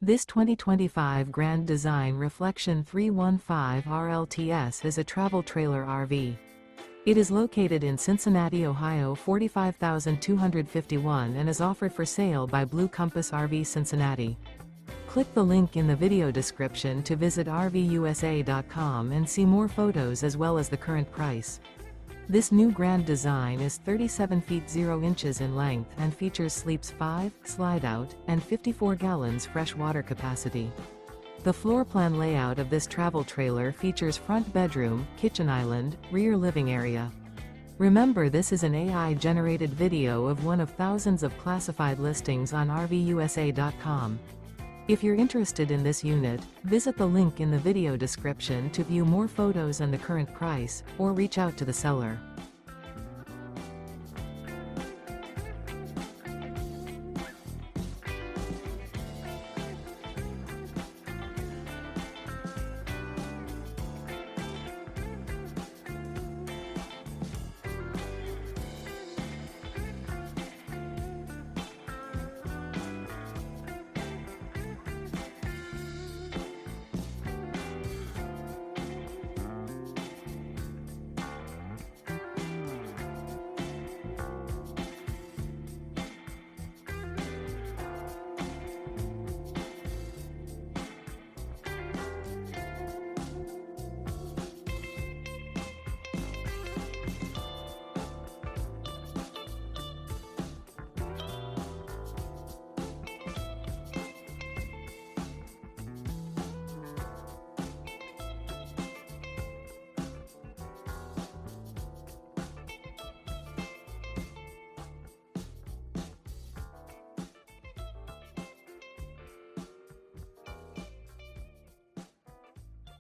This 2025 Grand Design Reflection 315 RLTS is a travel trailer RV. It is located in Cincinnati, Ohio 45251 and is offered for sale by Blue Compass RV Cincinnati. Click the link in the video description to visit RVUSA.com and see more photos as well as the current price. This new Grand Design is 37 feet 0 inches in length and features sleeps 5, slide-out, and 54 gallons fresh water capacity. The floor plan layout of this travel trailer features front bedroom, kitchen island, rear living area. Remember, this is an AI-generated video of one of thousands of classified listings on RVUSA.com. If you're interested in this unit, visit the link in the video description to view more photos and the current price, or reach out to the seller.